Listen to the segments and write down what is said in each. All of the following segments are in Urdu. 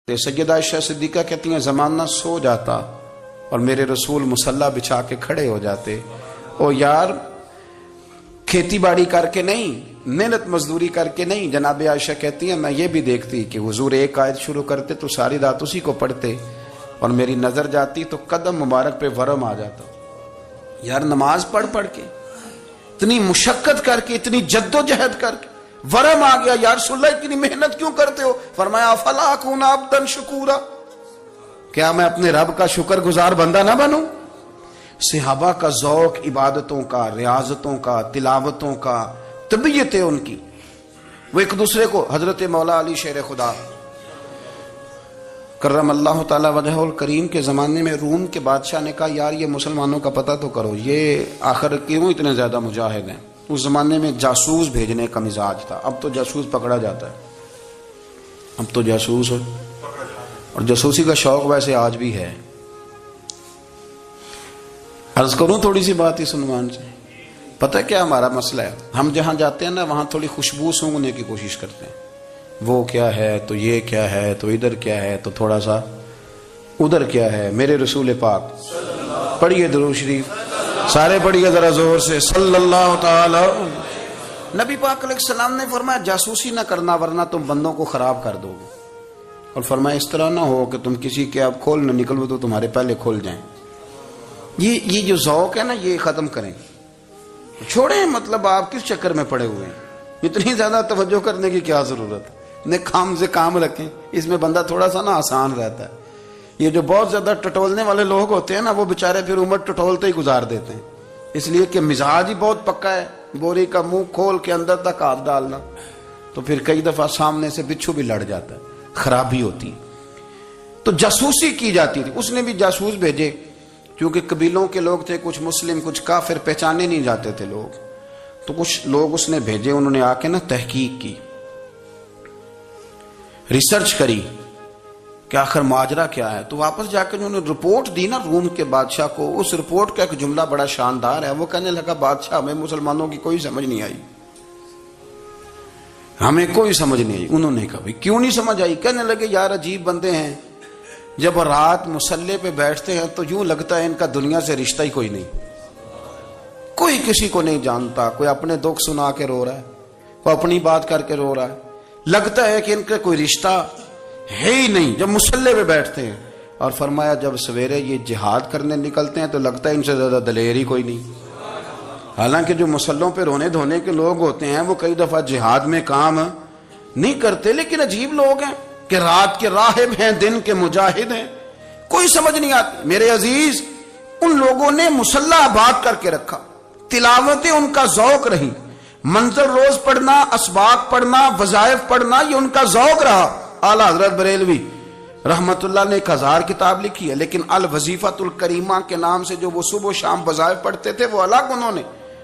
سیدہ عائشہ صدیقہ کہتی ہیں زمانہ سو جاتا اور میرے رسول مصلی بچھا کے کھڑے ہو جاتے. او یار کھیتی باڑی کر کے نہیں، محنت مزدوری کر کے نہیں. جناب عائشہ کہتی ہیں میں یہ بھی دیکھتی کہ حضور ایک آیت شروع کرتے تو ساری رات اسی کو پڑھتے اور میری نظر جاتی تو قدم مبارک پہ ورم آ جاتا. یار نماز پڑھ کے اتنی مشقت کر کے اتنی جد و جہد کر کے ورم آ گیا. یا رسول اللہ اتنی محنت کیوں کرتے ہو؟ فرمایا افلا اکون عبدا شکورا، کیا میں اپنے رب کا شکر گزار بندہ نہ بنوں؟ صحابہ کا ذوق عبادتوں کا، ریاضتوں کا، تلاوتوں کا، طبیعت ہے ان کی. وہ ایک دوسرے کو، حضرت مولا علی شیر خدا کرم اللہ تعالی وجہ الکریم کے زمانے میں روم کے بادشاہ نے کہا یار یہ مسلمانوں کا پتہ تو کرو، یہ آخر کیوں اتنے زیادہ مجاہد ہیں. اس زمانے میں جاسوس بھیجنے کا مزاج تھا. اب تو جاسوس پکڑا جاتا ہے، اب تو جاسوس ہو، اور جاسوسی کا شوق ویسے آج بھی ہے. عرض کروں تھوڑی سی بات اس عنوان سے. پتہ کیا ہمارا مسئلہ ہے؟ ہم جہاں جاتے ہیں نا وہاں تھوڑی خوشبو سونگنے کی کوشش کرتے ہیں. وہ کیا ہے تو یہ کیا ہے تو ادھر کیا ہے تو تھوڑا سا ادھر کیا ہے. میرے رسول پاک پڑھیے درود شریف، سارے پڑھیے ذرا زور سے صلی اللہ تعالی. نبی پاک علیہ السلام نے فرمایا جاسوسی نہ کرنا ورنہ تم بندوں کو خراب کر دو گے. اور فرمایا اس طرح نہ ہو کہ تم کسی کے آپ کھول نہ نکلو تو تمہارے پہلے کھول جائیں. یہ جو ذوق ہے نا یہ ختم کریں، چھوڑیں. مطلب آپ کس چکر میں پڑے ہوئے ہیں؟ اتنی زیادہ توجہ کرنے کی کیا ضرورت ہے؟ کام سے کام رکھیں. اس میں بندہ تھوڑا سا نا آسان رہتا ہے. یہ جو بہت زیادہ ٹٹولنے والے لوگ ہوتے ہیں نا وہ بےچارے پھر عمر ٹٹولتے ہی گزار دیتے ہیں، اس لیے کہ مزاج ہی بہت پکا ہے. بوری کا منہ کھول کے اندر تک ہاتھ ڈالنا تو پھر کئی دفعہ سامنے سے بچھو بھی لڑ جاتا ہے، خرابی ہوتی. تو جاسوسی کی جاتی تھی. اس نے بھی جاسوس بھیجے کیونکہ قبیلوں کے لوگ تھے، کچھ مسلم کچھ کافر، پہچانے نہیں جاتے تھے لوگ. تو کچھ لوگ اس نے بھیجے، انہوں نے آ کے نا تحقیق کی، ریسرچ کری کہ آخر ماجرا کیا ہے. تو واپس جا کے انہوں نے رپورٹ دی نا روم کے بادشاہ کو. اس رپورٹ کا ایک جملہ بڑا شاندار ہے. وہ کہنے لگا بادشاہ ہمیں مسلمانوں کی کوئی سمجھ نہیں آئی، ہمیں کوئی سمجھ نہیں آئی. انہوں نے کہا کیوں نہیں سمجھ آئی؟ کہنے لگے یار عجیب بندے ہیں، جب رات مصلی پہ بیٹھتے ہیں تو یوں لگتا ہے ان کا دنیا سے رشتہ ہی کوئی نہیں، کوئی کسی کو نہیں جانتا. کوئی اپنے دکھ سنا کے رو رہا ہے، کوئی اپنی بات کر کے رو رہا ہے. لگتا ہے کہ ان کا کوئی رشتہ ہے ہی نہیں جب مصلی پہ بیٹھتے ہیں. اور فرمایا جب سویرے یہ جہاد کرنے نکلتے ہیں تو لگتا ہے ان سے زیادہ دلیر ہی کوئی نہیں. حالانکہ جو مسلوں پہ رونے دھونے کے لوگ ہوتے ہیں وہ کئی دفعہ جہاد میں کام نہیں کرتے، لیکن عجیب لوگ ہیں کہ رات کے راہب ہیں، دن کے مجاہد ہیں، کوئی سمجھ نہیں آتی. میرے عزیز ان لوگوں نے مصلی آباد کر کے رکھا، تلاوتیں ان کا ذوق رہی، منظر روز پڑھنا، اسباق پڑھنا، وظائف پڑھنا، یہ ان کا ذوق رہا. اعلیٰ حضرت بریلوی رحمت اللہ نے 1000 کتاب لکھی ہے، لیکن الوظیفۃ الکریمہ کے نام سے جو وہ صبح و شام وظائف پڑھتے تھے وہ الگ انہوں نے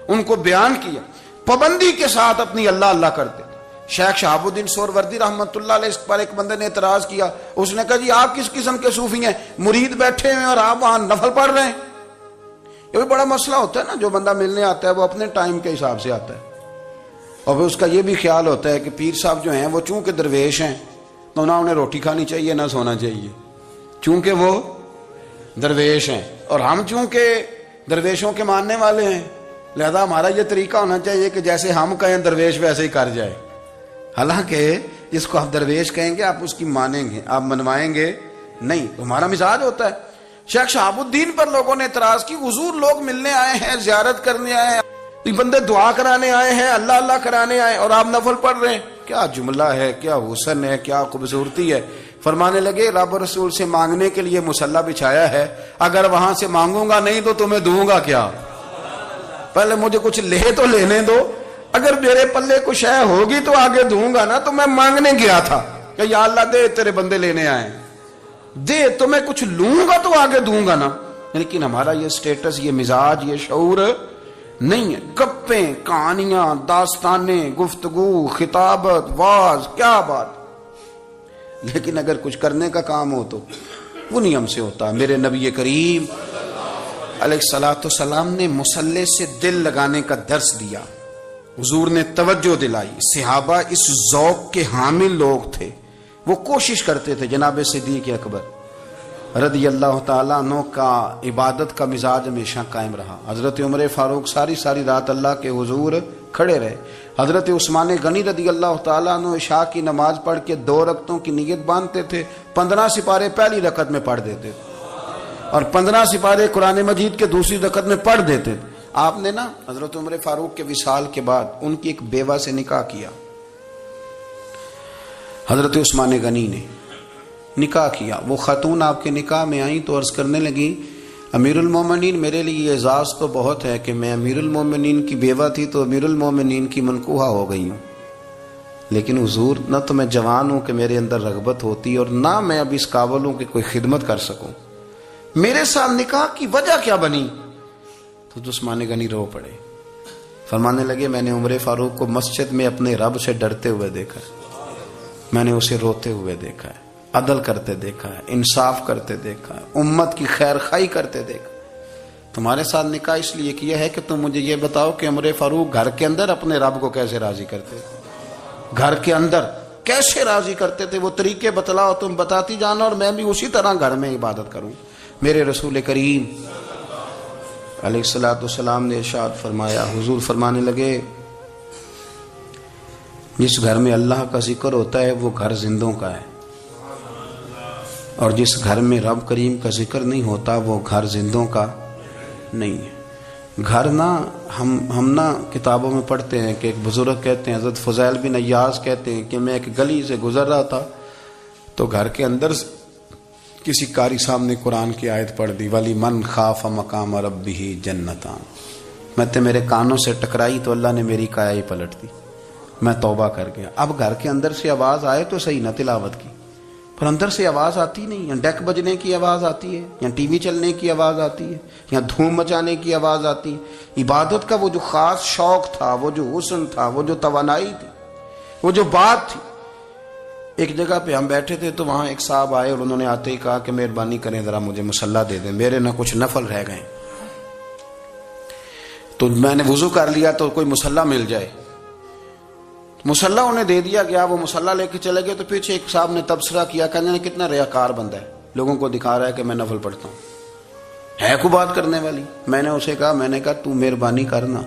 ان کو بیان کیا. پابندی کے ساتھ اپنی اللہ اللہ کرتے تھے. شیخ شہاب الدین سہروردی رحمت اللہ علیہ اس پر ایک بندے نے اعتراض کیا. اس نے کہا جی آپ کس قسم کے صوفی ہیں، مرید بیٹھے ہیں اور آپ وہاں نفل پڑھ رہے ہیں؟ یہ بھی بڑا مسئلہ ہوتا ہے نا. جو بندہ ملنے آتا ہے وہ اپنے ٹائم کے حساب سے آتا ہے، اور پھر اس کا یہ بھی خیال ہوتا ہے کہ پیر صاحب جو ہیں وہ چونکہ درویش ہیں تو نہ انہیں روٹی کھانی چاہیے نہ سونا چاہیے، چونکہ وہ درویش ہیں، اور ہم چونکہ درویشوں کے ماننے والے ہیں لہذا ہمارا یہ طریقہ ہونا چاہیے کہ جیسے ہم کہیں درویش ویسے ہی کر جائے. حالانکہ جس کو آپ درویش کہیں گے آپ اس کی مانیں گے، آپ منوائیں گے نہیں. ہمارا مزاج ہوتا ہے. شیخ شہاب الدین پر لوگوں نے اعتراض کی، حضور لوگ ملنے آئے ہیں، زیارت کرنے آئے ہیں، بندے دعا کرانے آئے ہیں، اللہ اللہ کرانے آئے اور آپ نفل پڑھ رہے ہیں. کیا جملہ ہے، کیا حسن ہے، کیا خوبصورتی ہے. فرمانے لگے رب رسول سے مانگنے کے لیے مصلی بچھایا ہے، اگر وہاں سے مانگوں گا نہیں تو تمہیں دوں گا کیا؟ پہلے مجھے کچھ لے تو لینے دو، اگر میرے پلے کچھ ہے ہوگی تو آگے دوں گا نا. تو میں مانگنے گیا تھا کہ یا اللہ دے تیرے بندے لینے آئے، دے تو میں کچھ لوں گا تو آگے دوں گا نا. لیکن ہمارا یہ سٹیٹس، یہ مزاج، یہ شعور نہیں ہے. گپیں، کہانیاں، داستانیں، گفتگو، خطابت، واز، کیا بات. لیکن اگر کچھ کرنے کا کام ہو تو وہ نہیں ہم سے ہوتا. میرے نبی کریم علیہ الصلوۃ والسلام نے مصلی سے دل لگانے کا درس دیا. حضور نے توجہ دلائی. صحابہ اس ذوق کے حامل لوگ تھے وہ کوشش کرتے تھے جناب صدیق اکبر رضی اللہ تعالیٰ عنہ کا عبادت کا مزاج ہمیشہ قائم رہا. حضرت عمر فاروق ساری رات اللہ کے حضور کھڑے رہے. حضرت عثمان غنی رضی اللہ تعالیٰ عنہ عشاء کی نماز پڑھ کے 2 رکعتوں کی نیت باندھتے تھے. 15 سپارے پہلی رکعت میں پڑھ دیتے تھے اور 15 سپارے قرآن مجید کے دوسری رکعت میں پڑھ دیتے تھے. آپ نے نا حضرت عمر فاروق کے وصال کے بعد ان کی ایک بیوہ سے نکاح کیا. حضرت عثمان غنی نے نکاح کیا. وہ خاتون آپ کے نکاح میں آئیں تو عرض کرنے لگی امیر المومنین میرے لیے یہ اعزاز تو بہت ہے کہ میں امیر المومنین کی بیوہ تھی تو امیر المومنین کی منکوحہ ہو گئی ہوں، لیکن حضور نہ تو میں جوان ہوں کہ میرے اندر رغبت ہوتی اور نہ میں اب اس قابل ہوں کہ کوئی خدمت کر سکوں، میرے ساتھ نکاح کی وجہ کیا بنی؟ تو عثمان غنی رو پڑے. فرمانے لگے میں نے عمر فاروق کو مسجد میں اپنے رب سے ڈرتے ہوئے دیکھا ہے، میں نے اسے روتے ہوئے دیکھا ہے، عدل کرتے دیکھا ہے، انصاف کرتے دیکھا ہے، امت کی خیر خواہی کرتے دیکھا. تمہارے ساتھ نکاح اس لیے کیا ہے کہ تم مجھے یہ بتاؤ کہ عمر فاروق گھر کے اندر اپنے رب کو کیسے راضی کرتے تھے، گھر کے اندر کیسے راضی کرتے تھے، وہ طریقے بتلاؤ، تم بتاتی جانا اور میں بھی اسی طرح گھر میں عبادت کروں. میرے رسول کریم علیہ الصلوۃ والسلام نے ارشاد فرمایا، حضور فرمانے لگے جس گھر میں اللہ کا ذکر ہوتا ہے وہ گھر زندوں کا ہے، اور جس گھر میں رب کریم کا ذکر نہیں ہوتا وہ گھر زندوں کا نہیں ہے. گھر نا ہم نا کتابوں میں پڑھتے ہیں کہ ایک بزرگ کہتے ہیں، حضرت فضیل بن ایاز کہتے ہیں کہ میں ایک گلی سے گزر رہا تھا تو گھر کے اندر کسی قاری صاحب نے قرآن کی آیت پڑھ دی، ولی من خاف مقام ربہ جنتان. میں تے میرے کانوں سے ٹکرائی تو اللہ نے میری کایا ہی پلٹ دی، میں توبہ کر گیا. اب گھر کے اندر سے آواز آئے تو صحیح نہ تلاوت کی، پر اندر سے آواز آتی نہیں، یا ڈیک بجنے کی آواز آتی ہے، یا ٹی وی چلنے کی آواز آتی ہے، یا دھوم مچانے کی آواز آتی ہے. عبادت کا وہ جو خاص شوق تھا، وہ جو حسن تھا، وہ جو توانائی تھی، وہ جو بات تھی. ایک جگہ پہ ہم بیٹھے تھے تو وہاں ایک صاحب آئے اور انہوں نے آتے ہی کہا کہ مہربانی کریں ذرا مجھے مصلی دے دیں، میرے نہ کچھ نفل رہ گئے. تو میں نے وضو کر لیا تو کوئی مصلی مل جائے. مصلی انہیں دے دیا گیا، وہ مصلی لے کے چلے گئے تو پیچھے ایک صاحب نے تبصرہ کیا، کہنے کتنا ریاکار بندہ ہے، لوگوں کو دکھا رہا ہے کہ میں نفل پڑھتا ہوں، ہے کوئی بات کرنے والی. میں نے اسے کہا، میں نے کہا تو مہربانی کرنا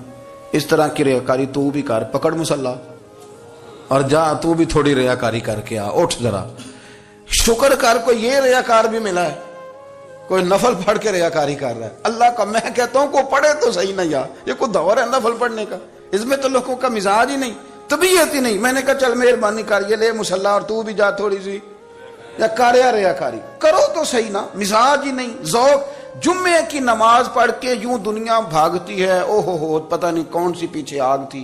اس طرح کی ریاکاری تو بھی کر، پکڑ مصلی اور جا تو بھی تھوڑی ریاکاری کر کے آ، اٹھ ذرا شکر کر، کوئی یہ ریاکار بھی ملا ہے، کوئی نفل پڑھ کے ریاکاری کر رہا ہے. اللہ کا میں کہتا ہوں کو پڑھے تو صحیح نہ، یار یہ کوئی دور ہے نفل پڑھنے کا، اس میں تو لوگوں کا مزاج ہی نہیں، طبیعت ہی نہیں. میں نے کہا چل مہربانی کر یہ لے مصلی اور تو بھی جا تھوڑی سی یا کر یا ریاکاری کرو تو صحیح نا، مزاج ہی نہیں، ذوق. جمعے کی نماز پڑھ کے یوں دنیا بھاگتی ہے، او ہو پتہ نہیں کون سی پیچھے آگ تھی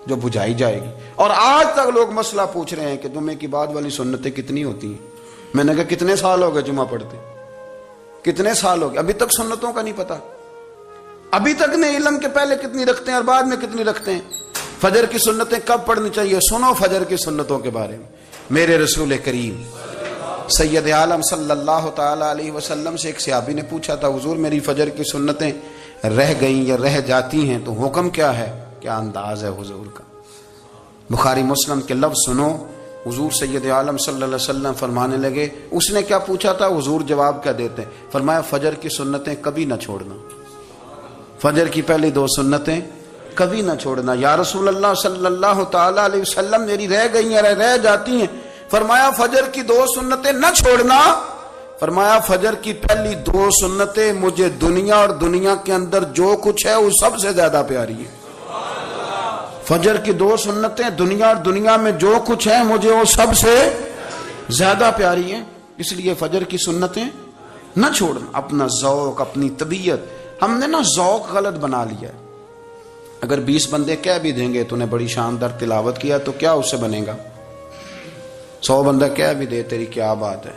جو بجھائی جائے گی. اور آج تک لوگ مسئلہ پوچھ رہے ہیں کہ جمعے کی بعد والی سنتیں کتنی ہوتی ہیں. میں نے کہا کتنے سال ہو گئے جمعہ پڑھتے، کتنے سال ہو گئے، ابھی تک سنتوں کا نہیں پتا، ابھی تک نے علم کے پہلے کتنی رکھتے ہیں اور بعد میں کتنی رکھتے ہیں. فجر کی سنتیں کب پڑھنی چاہیے، سنو فجر کی سنتوں کے بارے میں. میرے رسول کریم سید عالم صلی اللہ تعالی علیہ وسلم سے ایک صحابی نے پوچھا تھا، حضور میری فجر کی سنتیں رہ گئیں یا رہ جاتی ہیں تو حکم کیا ہے، کیا انداز ہے حضور کا. بخاری مسلم کے لفظ سنو، حضور سید عالم صلی اللہ علیہ وسلم فرمانے لگے، اس نے کیا پوچھا تھا، حضور جواب کیا دیتے، فرمایا فجر کی سنتیں کبھی نہ چھوڑنا، فجر کی پہلی 2 سنتیں کبھی نہ چھوڑنا. یا رسول اللہ صلی اللہ تعالی علیہ وسلم میری رہ گئی ہیں، رہ جاتی ہیں. فرمایا فجر کی 2 سنتیں نہ چھوڑنا، فرمایا فجر کی پہلی 2 سنتیں مجھے دنیا اور دنیا کے اندر جو کچھ ہے وہ سب سے زیادہ پیاری ہے. فجر کی 2 سنتیں دنیا اور دنیا میں جو کچھ ہے مجھے وہ سب سے زیادہ پیاری ہیں، اس لیے فجر کی سنتیں نہ چھوڑنا. اپنا ذوق، اپنی طبیعت، ہم نے نا ذوق غلط بنا لیا ہے. اگر 20 بندے کہہ بھی دیں گے تو نے بڑی شاندار تلاوت کیا تو کیا اس سے بنے گا، 100 بندہ کہہ بھی دے تیری کیا بات ہے،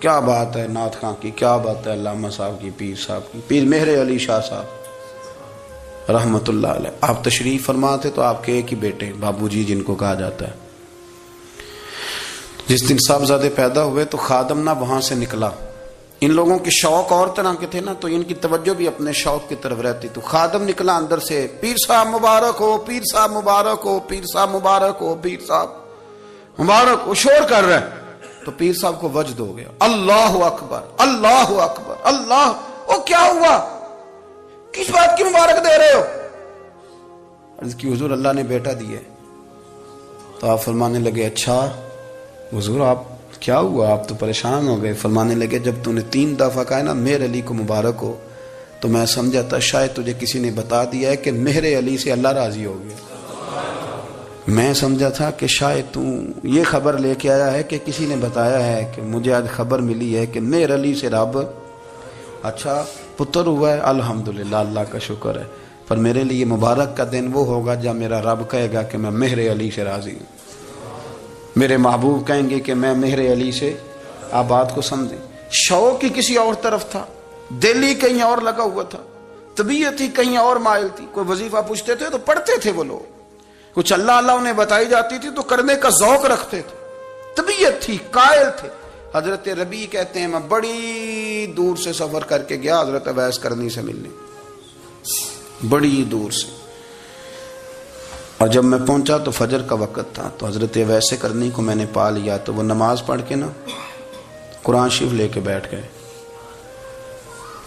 کیا بات ہے نعت خاں کی، کیا بات ہے علامہ صاحب کی، پیر صاحب کی، پیر مہر علی شاہ صاحب رحمت اللہ علیہ. آپ تشریف فرما تھے تو آپ کے ایک ہی بیٹے بابو جی جن کو کہا جاتا ہے، جس دن صاحبزادے پیدا ہوئے تو خادم نہ وہاں سے نکلا. ان لوگوں کے شوق اور طرح کے تھے نا تو ان کی توجہ بھی اپنے شوق کی طرف رہتی. تو خادم نکلا اندر سے، پیر صاحب مبارک ہو، پیر صاحب مبارک ہو، پیر صاحب مبارک ہو، پیر صاحب مبارک ہو، شور کر رہا ہے. تو پیر صاحب کو وجد ہو گیا، اللہ اکبر اللہ اکبر اللہ، او کیا ہوا، کس بات کی مبارک دے رہے ہو؟ عرض کی حضور اللہ نے بیٹا دیا ہے۔ تو آپ فرمانے لگے اچھا حضور آپ کیا ہوا، آپ تو پریشان ہو گئے۔ فرمانے لگے جب تو نے 3 دفعہ کہا نا مہر علی کو مبارک ہو، تو میں سمجھا تھا شاید تجھے کسی نے بتا دیا ہے کہ مہر علی سے اللہ راضی ہو گیا۔ میں سمجھا تھا کہ شاید تو یہ خبر لے کے آیا ہے کہ کسی نے بتایا ہے کہ مجھے آج خبر ملی ہے کہ مہر علی سے رب اچھا پتر ہوا ہے، الحمدللہ اللہ کا شکر ہے، پر میرے لیے مبارک کا دن وہ ہوگا جب میرا رب کہے گا کہ میں مہر علی سے راضی ہوں، میرے محبوب کہیں گے کہ میں مہر علی سے۔ آپ بات کو سمجھیں، شوق ہی کسی اور طرف تھا، دل ہی کہیں اور لگا ہوا تھا، طبیعت ہی کہیں اور مائل تھی۔ کوئی وظیفہ پوچھتے تھے تو پڑھتے تھے وہ لوگ، کچھ اللہ اللہ انہیں بتائی جاتی تھی تو کرنے کا ذوق رکھتے تھے، طبیعت تھی، قائل تھے۔ حضرت ربیع کہتے ہیں میں بڑی دور سے سفر کر کے گیا حضرت اویس کرنی سے ملنے، بڑی دور سے، اور جب میں پہنچا تو فجر کا وقت تھا، تو حضرت اویس کرنی کو میں نے پا لیا، تو وہ نماز پڑھ کے نا قرآن شریف لے کے بیٹھ گئے۔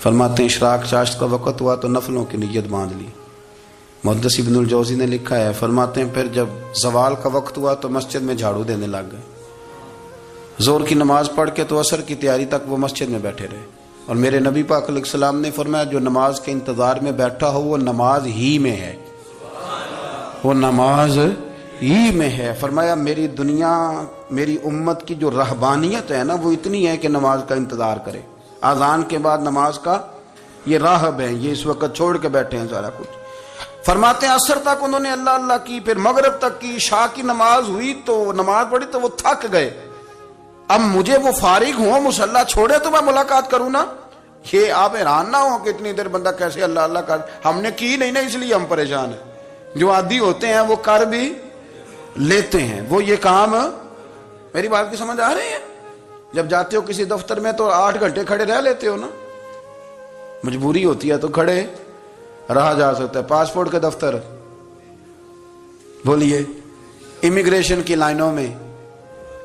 فرماتے ہیں اشراق چاشت کا وقت ہوا تو نفلوں کی نیت باندھ لی۔ محدث ابن الجوزی نے لکھا ہے، فرماتے ہیں پھر جب زوال کا وقت ہوا تو مسجد میں جھاڑو دینے لگ گئے، زور کی نماز پڑھ کے تو عصر کی تیاری تک وہ مسجد میں بیٹھے رہے، اور میرے نبی پاک علیہ السلام نے فرمایا جو نماز کے انتظار میں بیٹھا ہو وہ نماز ہی میں ہے، وہ نماز ہی میں ہے۔ فرمایا میری دنیا میری امت کی جو رہبانیت ہے نا وہ اتنی ہے کہ نماز کا انتظار کرے، اذان کے بعد نماز کا یہ راہب ہے، یہ اس وقت چھوڑ کے بیٹھے ہیں سارا کچھ۔ فرماتے ہیں عصر تک انہوں نے اللہ اللہ کی، پھر مغرب تک کی، عشاء کی نماز ہوئی تو نماز پڑھی تو وہ تھک گئے، اب مجھے وہ فارغ ہوں مصلی چھوڑے تو میں ملاقات کروں نا۔ یہ آپ حیران نہ ہو کہ اتنی دیر بندہ کیسے اللہ اللہ کر، ہم نے کی نہیں نا اس لیے ہم پریشان ہیں، جو عادی ہوتے ہیں وہ کر بھی لیتے ہیں، وہ یہ کام۔ میری بات کی سمجھ آ رہی ہے؟ جب جاتے ہو کسی دفتر میں تو 8 گھنٹے کھڑے رہ لیتے ہو نا، مجبوری ہوتی ہے تو کھڑے رہا جا سکتا ہے۔ پاسپورٹ کے دفتر بولیے، امیگریشن کی لائنوں میں،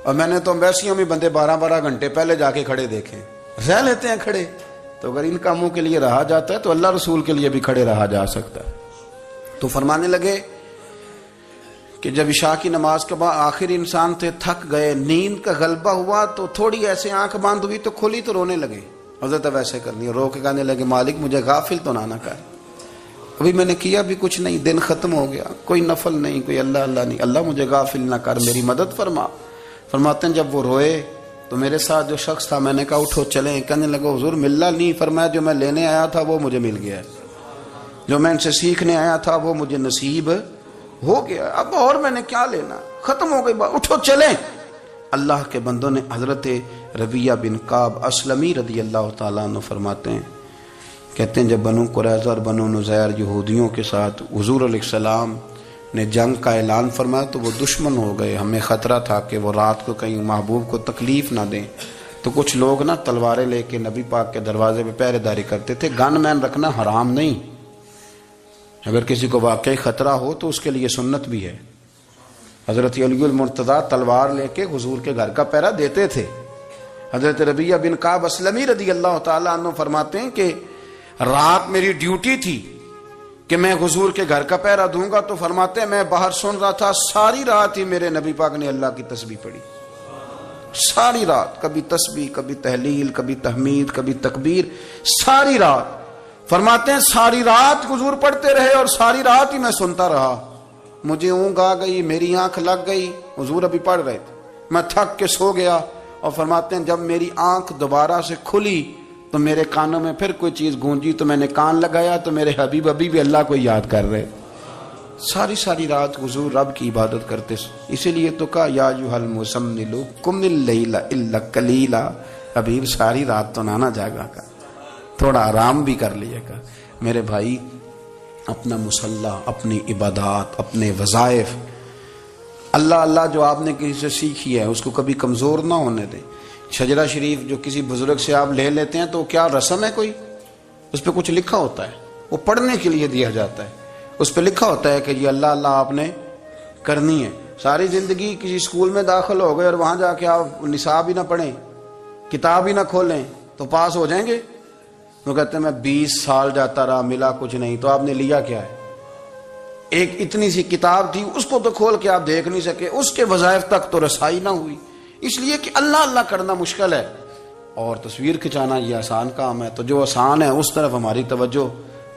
اور میں نے تو امبیسیوں میں بندے 12 گھنٹے پہلے جا کے کھڑے دیکھے، رہ لیتے ہیں کھڑے۔ تو اگر ان کاموں کے لیے رہا جاتا ہے تو اللہ رسول کے لیے بھی کھڑے رہا جا سکتا ہے۔ تو فرمانے لگے کہ جب عشاء کی نماز کے بعد آخر انسان تھے، تھک گئے، نیند کا غلبہ ہوا تو تھوڑی ایسے آنکھ بند ہوئی تو کھلی تو رونے لگے۔ حضرت ویسے کرنی رو کے کہنے لگے مالک مجھے غافل تو نہ کر، ابھی میں نے کیا بھی کچھ نہیں، دن ختم ہو گیا، کوئی نفل نہیں، کوئی اللہ اللہ نہیں، اللہ مجھے غافل نہ کر، میری مدد فرما۔ فرماتے ہیں جب وہ روئے تو میرے ساتھ جو شخص تھا میں نے کہا اٹھو چلیں، کہنے لگا حضور ملنا نہیں، فرمایا جو میں لینے آیا تھا وہ مجھے مل گیا ہے، جو میں ان سے سیکھنے آیا تھا وہ مجھے نصیب ہو گیا، اب اور میں نے کیا لینا، ختم ہو گئی بات، اٹھو چلیں۔ اللہ کے بندوں نے حضرت ربیعہ بن کعب اسلمی رضی اللہ تعالیٰ عنہ فرماتے ہیں، کہتے ہیں جب بنو قریظہ اور بنو نذیر یہودیوں کے ساتھ حضور علیہ السلام نے جنگ کا اعلان فرمایا تو وہ دشمن ہو گئے، ہمیں خطرہ تھا کہ وہ رات کو کہیں محبوب کو تکلیف نہ دیں، تو کچھ لوگ نا تلواریں لے کے نبی پاک کے دروازے پہ پہرے داری کرتے تھے۔ گن مین رکھنا حرام نہیں، اگر کسی کو واقعی خطرہ ہو تو اس کے لیے سنت بھی ہے۔ حضرت علی المرتضیٰ تلوار لے کے حضور کے گھر کا پہرا دیتے تھے۔ حضرت ربیعہ بن کعب اسلمی رضی اللہ تعالیٰ عنہ فرماتے ہیں کہ رات میری ڈیوٹی تھی کہ میں حضور کے گھر کا پہرا دوں گا، تو فرماتے ہیں میں باہر سن رہا تھا، ساری رات ہی میرے نبی پاک نے اللہ کی تسبیح پڑھی، ساری رات، کبھی تسبیح، کبھی تحلیل، کبھی تحمید، کبھی تکبیر، ساری رات۔ فرماتے ہیں ساری رات حضور پڑھتے رہے اور ساری رات ہی میں سنتا رہا، مجھے اونگ آ گئی، میری آنکھ لگ گئی، حضور ابھی پڑھ رہے تھے، میں تھک کے سو گیا۔ اور فرماتے ہیں جب میری آنکھ دوبارہ سے کھلی تو میرے کانوں میں پھر کوئی چیز گونجی تو میں نے کان لگایا تو میرے حبیب ابھی بھی اللہ کو یاد کر رہے، ساری رات حضور رب کی عبادت کرتے۔ اسی لیے تو کہا یا ایھا المزمل قم اللیل الا قلیلا، حبیب ساری رات تو نہ جاگا کا، تھوڑا آرام بھی کر لیے گا۔ میرے بھائی اپنا مصلی، اپنی عبادات، اپنے وظائف، اللہ اللہ جو آپ نے کسی سے سیکھی ہے اس کو کبھی کمزور نہ ہونے دیں۔ شجرہ شریف جو کسی بزرگ سے آپ لے لیتے ہیں تو کیا رسم ہے کوئی؟ اس پہ کچھ لکھا ہوتا ہے، وہ پڑھنے کے لیے دیا جاتا ہے، اس پہ لکھا ہوتا ہے کہ یہ اللہ اللہ آپ نے کرنی ہے۔ ساری زندگی کسی اسکول میں داخل ہو گئے اور وہاں جا کے آپ نصاب ہی نہ پڑھیں، کتاب ہی نہ کھولیں تو پاس ہو جائیں گے؟ وہ کہتے ہیں میں 20 سال جاتا رہا ملا کچھ نہیں. تو آپ نے لیا کیا ہے؟ ایک اتنی سی کتاب تھی، اس کو تو کھول کے آپ دیکھ نہیں سکے، اس کے وظائف تک تو رسائی نہ ہوئی، اس لیے کہ اللہ اللہ کرنا مشکل ہے اور تصویر کھچانا یہ آسان کام ہے. تو جو آسان ہے اس طرف ہماری توجہ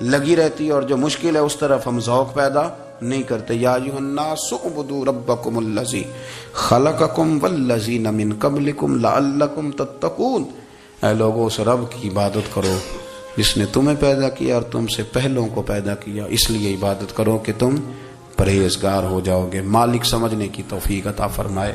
لگی رہتی ہے اور جو مشکل ہے اس طرف ہم ذوق پیدا نہیں کرتے. یا ایھا الناس اعبدوا ربکم الذی خلقکم والذین من قبلکم لعلکم تتقون. اے لوگوں اس رب کی عبادت کرو جس نے تمہیں پیدا کیا اور تم سے پہلوں کو پیدا کیا، اس لیے عبادت کرو کہ تم پرہیزگار ہو جاؤ گے. مالک سمجھنے کی توفیق عطا فرمائے.